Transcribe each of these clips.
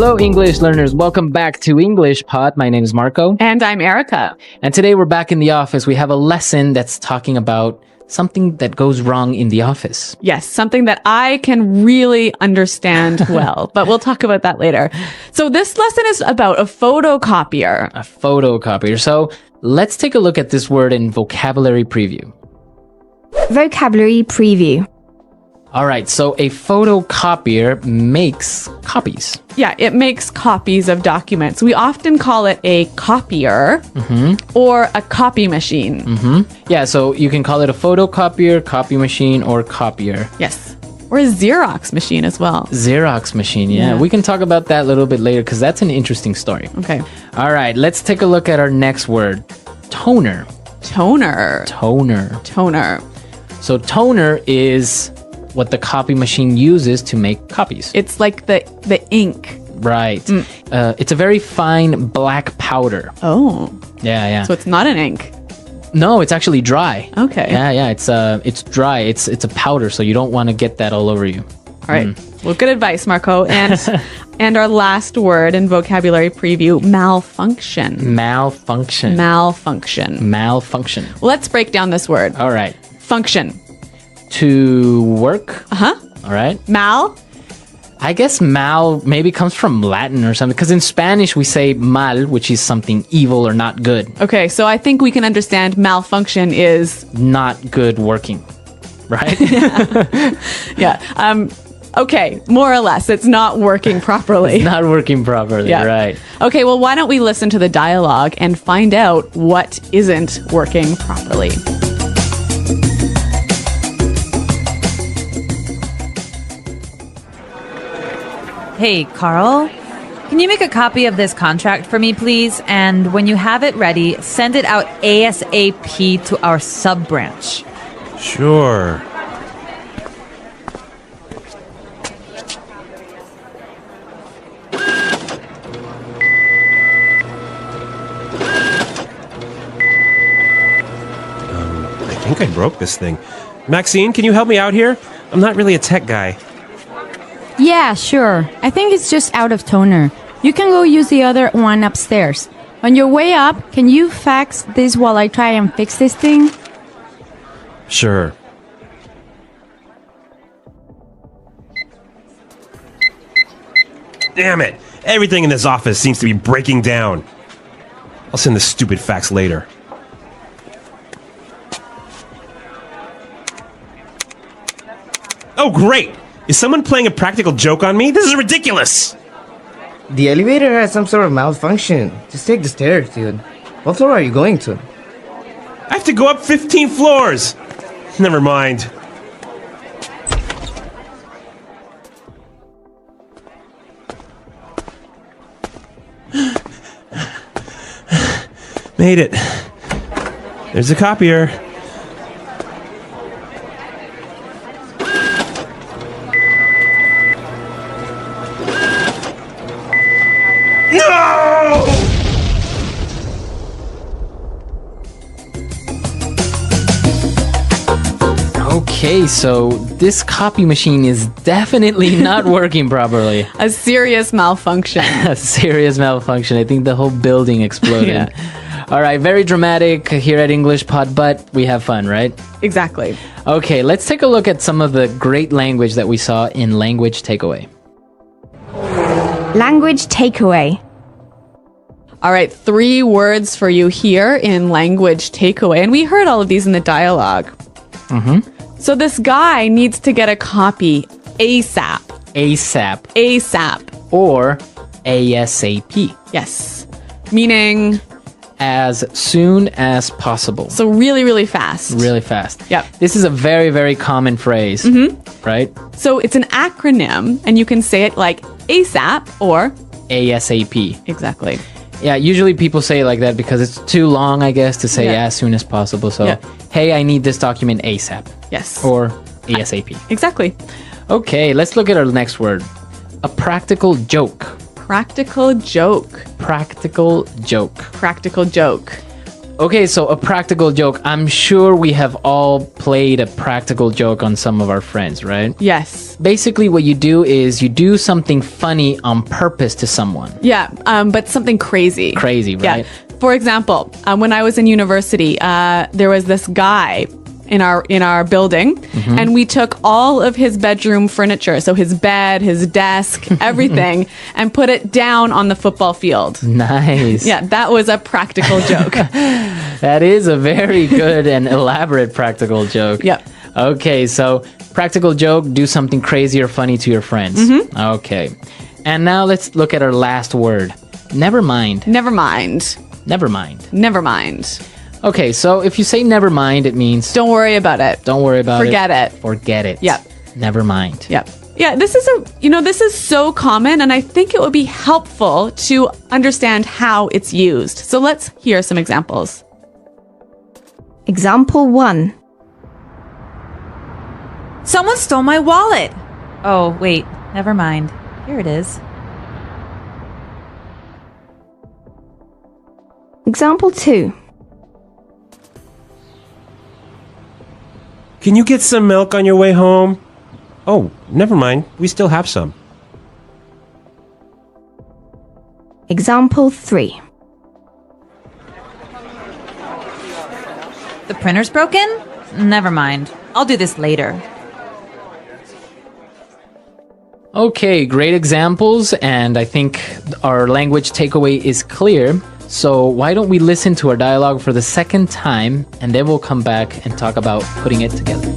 Hello, English learners. Welcome back to English Pod. My name is Marco. And I'm Erica. And today we're back in the office. We have a lesson that's talking about something that goes wrong in the office. Yes, something that I can really understand well, but we'll talk about that later. So this lesson is about a photocopier. A photocopier. So let's take a look at this word in vocabulary preview. Vocabulary preview. All right, so a photocopier makes copies. Yeah, it makes copies of documents. We often call it a copier or a copy machine. Yeah, so you can call it a photocopier, copy machine, or copier. Yes. Or a Xerox machine as well. Xerox machine, yeah. We can talk about that a little bit later because that's an interesting story. Okay. All right, let's take a look at our next word. Toner. Toner. Toner. Toner. So toner is what the copy machine uses to make copies. It's like the ink. Right. It's a very fine black powder. Oh. Yeah. So it's not an ink. No, it's actually dry. Okay. Yeah. It's dry. It's a powder, so you don't want to get that all over you. All right. Well, good advice, Marco. And and our last word in vocabulary preview, malfunction. Malfunction. Malfunction. Malfunction. Well, let's break down this word. All right. Function. To work. Uh-huh. All right. Mal? I guess mal maybe comes from Latin or something, because in Spanish we say mal, which is something evil or not good. Okay, so I think we can understand malfunction is... Not good working, right? Yeah. Okay, more or less. It's not working properly. It's not working properly, Yeah. right. Okay, well, why don't we listen to the dialogue and find out what isn't working properly? Hey, Carl, can you make a copy of this contract for me, please? And when you have it ready, send it out ASAP to our sub-branch. Sure. I think I broke this thing. Maxine, can you help me out here? I'm not really a tech guy. Yeah, sure. I think it's just out of toner. You can go use the other one upstairs. On your way up, can you fax this while I try and fix this thing? Sure. Damn it! Everything in this office seems to be breaking down. I'll send the stupid fax later. Oh, great! Is someone playing a practical joke on me? This is ridiculous! The elevator has some sort of malfunction. Just take the stairs, dude. What floor are you going to? I have to go up 15 floors! Never mind. Made it. There's a copier. No! Okay, so this copy machine is definitely not working properly. A serious malfunction. A serious malfunction. I think the whole building exploded. Yeah. All right, very dramatic here at English Pod, but we have fun, right? Exactly. Okay, let's take a look at some of the great language that we saw in Language Takeaway. Language takeaway. All right, 3 words for you here in language takeaway. And we heard all of these in the dialogue. So this guy needs to get a copy ASAP. ASAP ASAP. or ASAP. Yes. Meaning, As soon as possible. so really, really fast. Really fast. Yep. This is a very, very common phrase, right? So it's an acronym, and you can say it like ASAP or ASAP. exactly. Yeah, usually people say it like that because it's too long, I guess, to say Yeah. as soon as possible. So, Yeah. hey, I need this document ASAP. Yes. Or ASAP. Exactly. Okay, let's look at our next word. A practical joke. Practical joke. Practical joke. Practical joke. Okay, so a practical joke. I'm sure we have all played a practical joke on some of our friends, right? Yes. Basically, what you do is you do something funny on purpose to someone. Yeah, but something crazy. Crazy, right? Yeah. For example, when I was in university, there was this guy in our building, and we took all of his bedroom furniture, so his bed, his desk, everything, and put it down on the football field. Nice. Yeah, that was a practical joke. That is a very good and elaborate practical joke. Yep. Okay, so practical joke, do something crazy or funny to your friends. Okay. And now let's look at our last word. Never mind. Never mind. Never mind. Never mind. Okay, so if you say never mind, it means Don't worry about it. don't worry about Forget it. Forget it. Yep. Never mind. Yep. Yeah, this is so common, and I think it would be helpful to understand how it's used. So let's hear some examples. Example 1. Someone stole my wallet. Oh, wait. Never mind. Here it is. Example 2. Can you get some milk on your way home? Oh, never mind. We still have some. Example 3. The printer's broken? Never mind. I'll do this later. Okay, great examples, and I think our language takeaway is clear. So why don't we listen to our dialogue for the second time, and then we'll come back and talk about putting it together.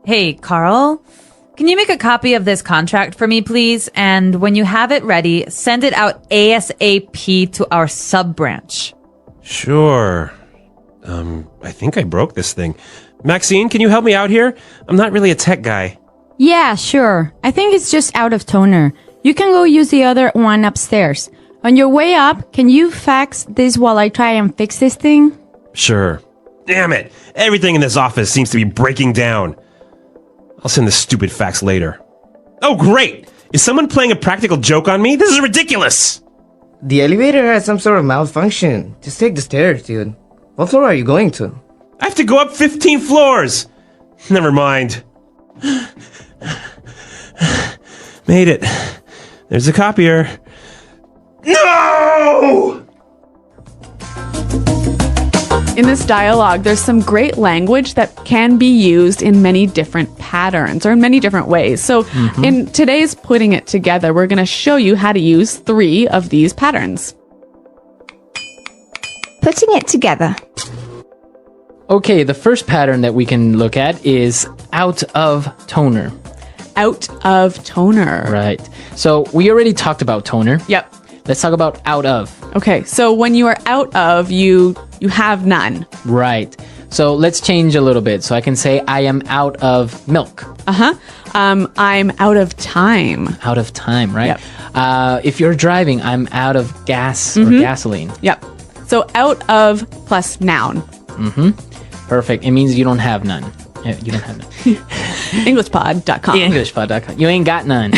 Hey, Carl. Can you make a copy of this contract for me, please? And when you have it ready, send it out ASAP to our sub-branch. Sure. I think I broke this thing. Maxine, can you help me out here? I'm not really a tech guy. Yeah, sure. I think it's just out of toner. You can go use the other one upstairs. On your way up, can you fax this while I try and fix this thing? Sure. Damn it! Everything in this office seems to be breaking down. I'll send the stupid fax later. Oh, great! Is someone playing a practical joke on me? This is ridiculous! The elevator has some sort of malfunction. Just take the stairs, dude. What floor are you going to? I have to go up 15 floors! Never mind. Made it. There's a copier. No! In this dialogue, there's some great language that can be used in many different patterns or in many different ways. So in today's Putting It Together, we're going to show you how to use 3 of these patterns. Putting it together. Okay, the first pattern that we can look at is out of toner. Out of toner. Right. So we already talked about toner. Yep. Let's talk about out of. Okay, so when you are out of, you have none. Right. So let's change a little bit. So I can say I am out of milk. I'm out of time. Out of time, right? Yep. If you're driving, I'm out of gas or gasoline. Yep. So out of plus noun. Perfect. It means you don't have none. Yeah, you don't have none. Englishpod.com. Englishpod.com. You ain't got none.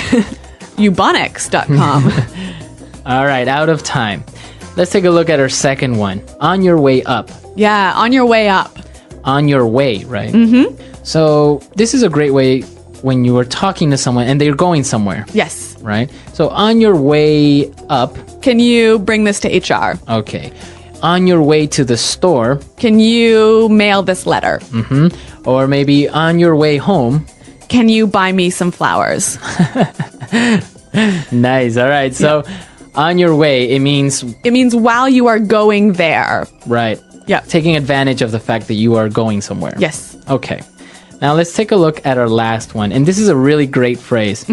Ubonics.com. All right, out of time. Let's take a look at our second one. On your way up. Yeah, on your way up. On your way, right? So this is a great way when you are talking to someone and they're going somewhere, Yes. right? So on your way up. Can you bring this to HR? Okay. On your way to the store. Can you mail this letter? Or maybe on your way home. Can you buy me some flowers? Nice. All right. So on your way, it means while you are going there. right. Yeah. Taking advantage of the fact that you are going somewhere. Yes. Okay. Now let's take a look at our last one. And this is a really great phrase.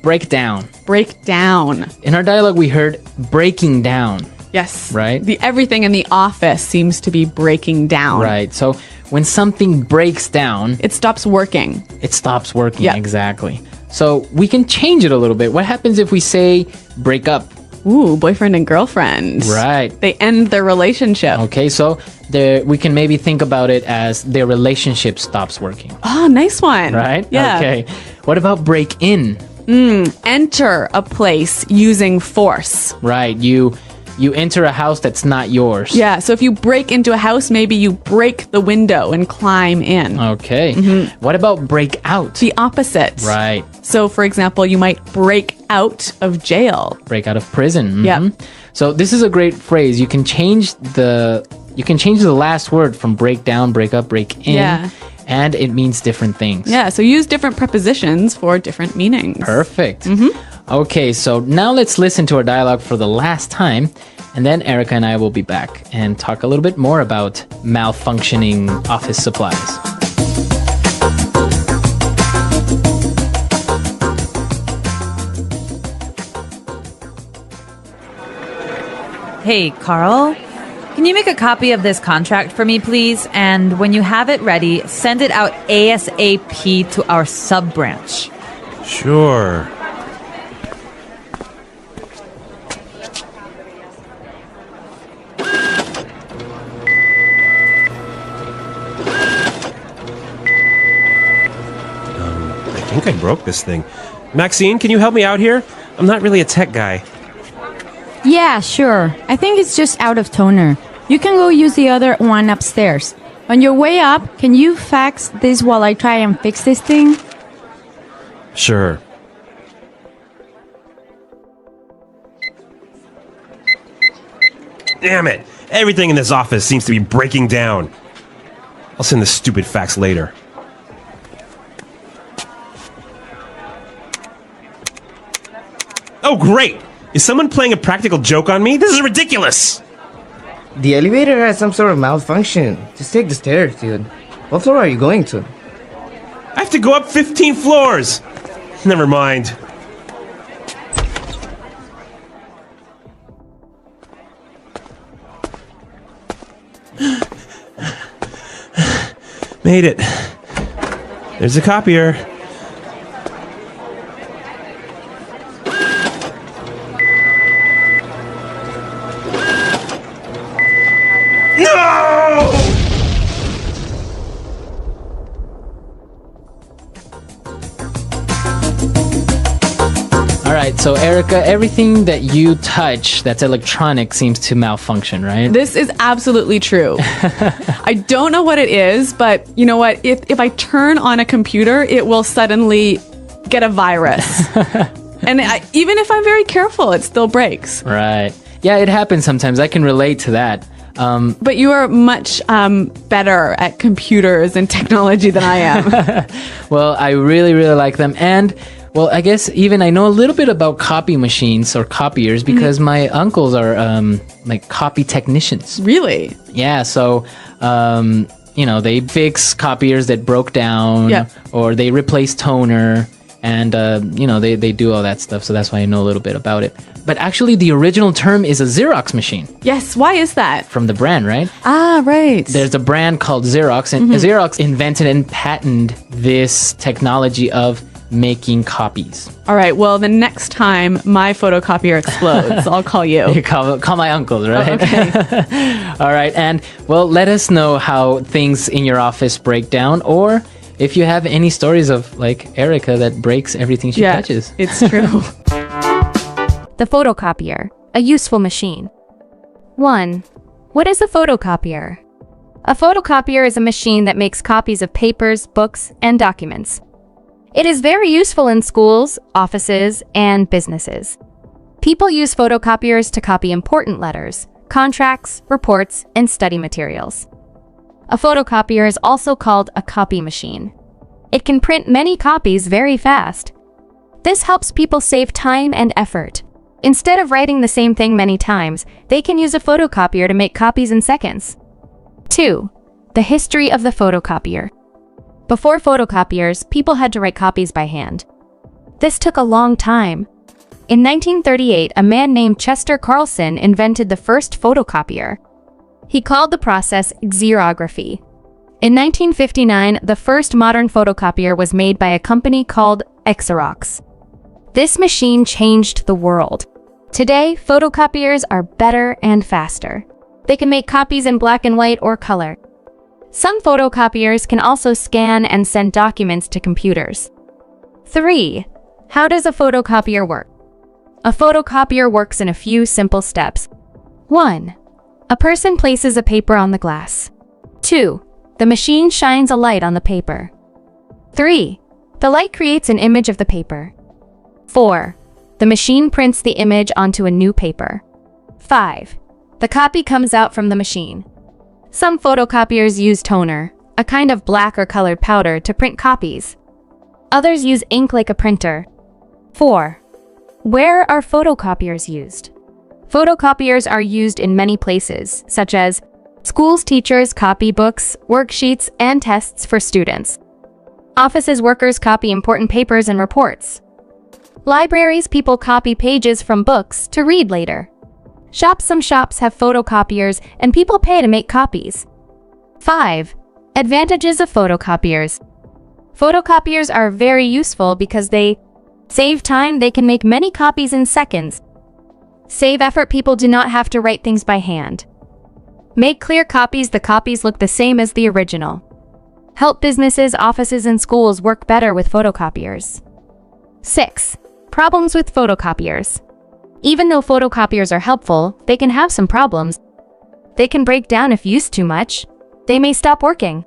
Break down. Break down. In our dialogue, we heard breaking down. Yes. Right. Everything in the office seems to be breaking down. Right. So when something breaks down, It stops working. it stops working. Yeah. Exactly. So we can change it a little bit. What happens if we say break up? Ooh, boyfriend and girlfriend. Right. They end their relationship. Okay. So we can maybe think about it as their relationship stops working. Oh, nice one. Right? Yeah. Okay. What about break in? Enter a place using force. Right. You enter a house that's not yours. Yeah, so if you break into a house, maybe you break the window and climb in. Okay. What about break out? The opposite. Right. So, for example, you might break out of jail. Break out of prison. Yeah. So this is a great phrase. You can change the last word from break down, break up, break in. Yeah. And it means different things. Yeah, so use different prepositions for different meanings. Perfect. Okay, so now let's listen to our dialogue for the last time, and then Erica and I will be back and talk a little bit more about malfunctioning office supplies. Hey, Carl, can you make a copy of this contract for me, please? And when you have it ready, send it out ASAP to our sub-branch. Sure. I think I broke this thing. Maxine, can you help me out here? I'm not really a tech guy. Yeah, sure. I think it's just out of toner. You can go use the other one upstairs. On your way up, can you fax this while I try and fix this thing? Sure. Damn it! Everything in this office seems to be breaking down. I'll send the stupid fax later. Oh, great! Is someone playing a practical joke on me? This is ridiculous! The elevator has some sort of malfunction. Just take the stairs, dude. What floor are you going to? I have to go up 15 floors! Never mind. Made it. There's a copier. No! All right, so Erica, everything that you touch that's electronic seems to malfunction, right? This is absolutely true. I don't know what it is, but you know what? If I turn on a computer, it will suddenly get a virus. And even if I'm very careful, it still breaks. Right. Yeah, it happens sometimes. I can relate to that. But you are much better at computers and technology than I am. Well, I really, really like them. And, well, I guess even I know a little bit about copy machines or copiers because my uncles are like copy technicians. Really? Yeah, so, you know, they fix copiers that broke down or they replace toner. And, you know, they do all that stuff. So that's why I know a little bit about it. But actually, the original term is a Xerox machine. Yes. Why is that? From the brand, right? Ah, right. There's a brand called Xerox. And Xerox invented and patented this technology of making copies. All right. Well, the next time my photocopier explodes, I'll call you. You call my uncles, right? Oh, okay. All right. And, well, let us know how things in your office break down or if you have any stories of, like, Erica that breaks everything she touches. It's true. The photocopier, a useful machine. 1. What is a photocopier? A photocopier is a machine that makes copies of papers, books, and documents. It is very useful in schools, offices, and businesses. People use photocopiers to copy important letters, contracts, reports, and study materials. A photocopier is also called a copy machine. It can print many copies very fast. This helps people save time and effort. Instead of writing the same thing many times, they can use a photocopier to make copies in seconds. 2. The history of the photocopier. Before photocopiers, people had to write copies by hand. This took a long time. In 1938, a man named Chester Carlson invented the first photocopier. He called the process xerography. In 1959, the first modern photocopier was made by a company called Xerox. This machine changed the world. Today, photocopiers are better and faster. They can make copies in black and white or color. Some photocopiers can also scan and send documents to computers. 3. How does a photocopier work? A photocopier works in a few simple steps. 1. A person places a paper on the glass. 2. The machine shines a light on the paper. 3. The light creates an image of the paper. 4. The machine prints the image onto a new paper. 5. The copy comes out from the machine. Some photocopiers use toner, a kind of black or colored powder, to print copies. Others use ink like a printer. 4. Where are photocopiers used? Photocopiers are used in many places, such as schools. Teachers copy books, worksheets, and tests for students. Offices. Workers copy important papers and reports. Libraries. People copy pages from books to read later. Shops. Some shops have photocopiers and people pay to make copies. 5. Advantages of photocopiers. Photocopiers are very useful because they save time. They can make many copies in seconds. Save effort. People do not have to write things by hand. Make clear copies. The copies look the same as the original. Help businesses, offices, and schools work better with photocopiers. 6. Problems with photocopiers. Even though photocopiers are helpful, they can have some problems. They can break down if used too much. They may stop working.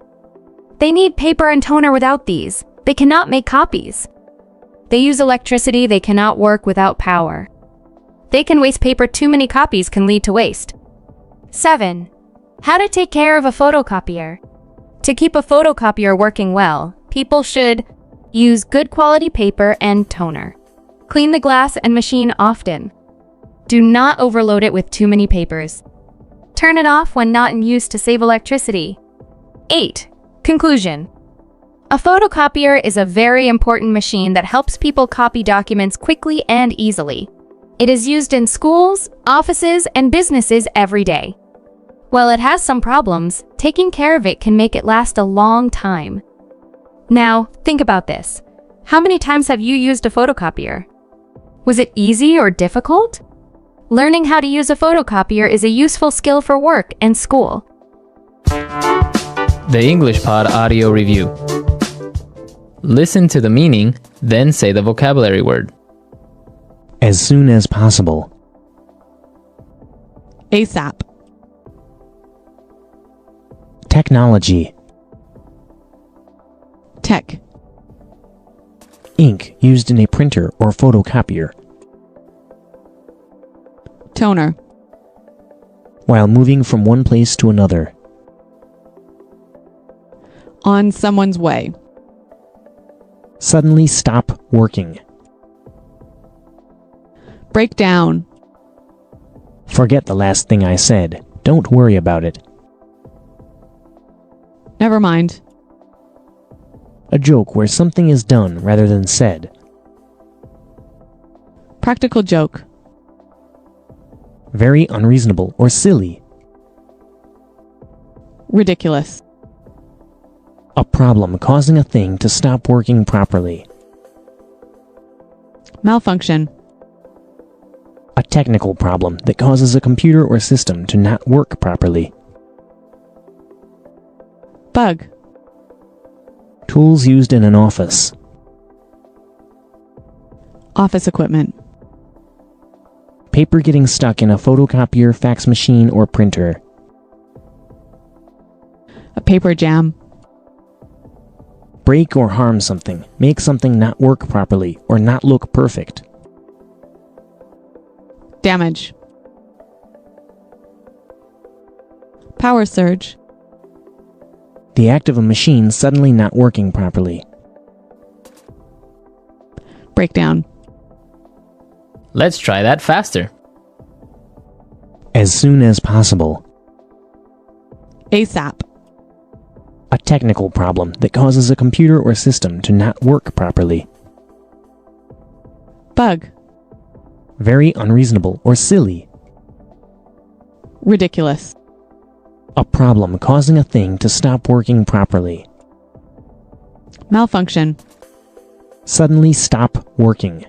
They need paper and toner. Without these, they cannot make copies. They use electricity. They cannot work without power. They can waste paper. Too many copies can lead to waste. 7. How to take care of a photocopier. To keep a photocopier working well, people should use good quality paper and toner. Clean the glass and machine often. Do not overload it with too many papers. Turn it off when not in use to save electricity. 8. Conclusion. A photocopier is a very important machine that helps people copy documents quickly and easily. It is used in schools, offices, and businesses every day. While it has some problems, taking care of it can make it last a long time. Now, think about this. How many times have you used a photocopier? Was it easy or difficult? Learning how to use a photocopier is a useful skill for work and school. The English Pod Audio Review. Listen to the meaning, then say the vocabulary word. As soon as possible. ASAP. Technology. Tech. Ink used in a printer or photocopier. Toner. While moving from one place to another. On someone's way. Suddenly stop working. Break down. Forget the last thing I said. Don't worry about it. Never mind. A joke where something is done rather than said. Practical joke. Very unreasonable or silly. Ridiculous. A problem causing a thing to stop working properly. Malfunction. A technical problem that causes a computer or system to not work properly. Bug. Tools used in an office. Office equipment. Paper getting stuck in a photocopier, fax machine, or printer. A paper jam. Break or harm something. Make something not work properly or not look perfect. Damage. Power surge. The act of a machine suddenly not working properly. Breakdown. Let's try that faster. As soon as possible. ASAP. A technical problem that causes a computer or system to not work properly. Bug. Very unreasonable or silly. Ridiculous. A problem causing a thing to stop working properly. Malfunction. Suddenly stop working.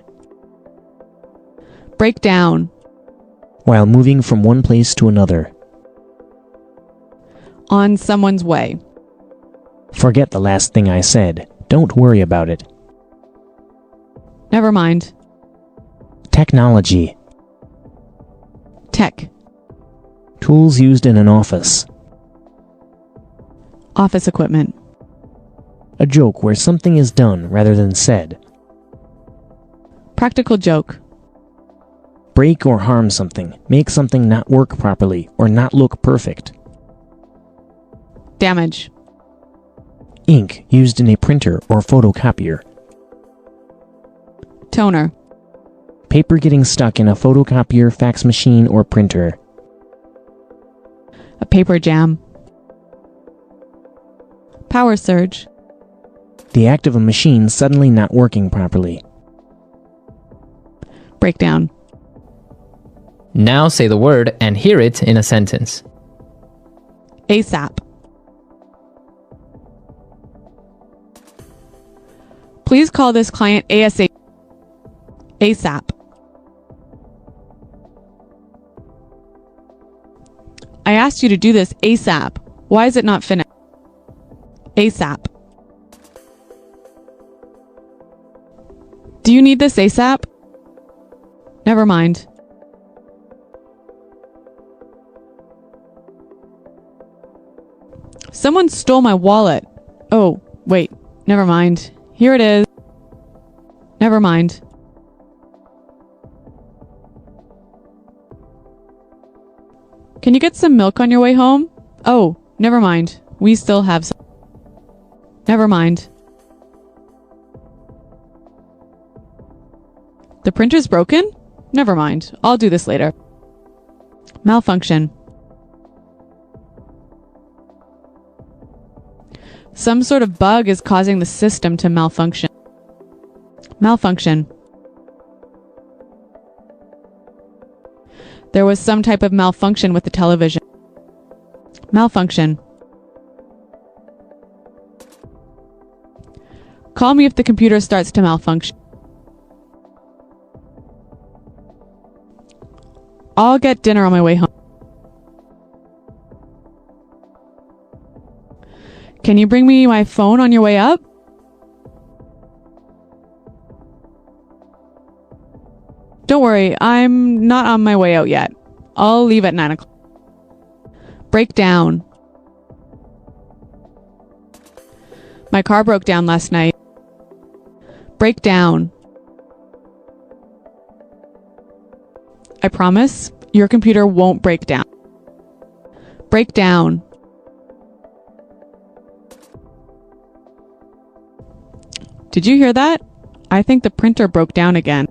Break down. While moving from one place to another. On someone's way. Forget the last thing I said. Don't worry about it. Never mind. Technology. Tech. Tools used in an office. Office equipment. A joke where something is done rather than said. Practical joke. Break or harm something. Make something not work properly or not look perfect. Damage. Ink used in a printer or photocopier. Toner. Paper getting stuck in a photocopier, fax machine, or printer. A paper jam. Power surge. The act of a machine suddenly not working properly. Breakdown. Now say the word and hear it in a sentence. ASAP. Please call this client ASAP. ASAP. I asked you to do this ASAP. Why is it not finished? ASAP. Do you need this ASAP? Never mind. Someone stole my wallet. Oh, wait. Never mind. Here it is. Never mind. Can you get some milk on your way home? Oh, never mind. We still have some. Never mind. The printer's broken? Never mind. I'll do this later. Malfunction. Some sort of bug is causing the system to malfunction. Malfunction. There was some type of malfunction with the television. Malfunction. Call me if the computer starts to malfunction. I'll get dinner on my way home. Can you bring me my phone on your way up? Don't worry, I'm not on my way out yet. I'll leave at 9 o'clock. Break down. My car broke down last night. Break down. I promise, your computer won't break down. Break down. Did you hear that? I think the printer broke down again.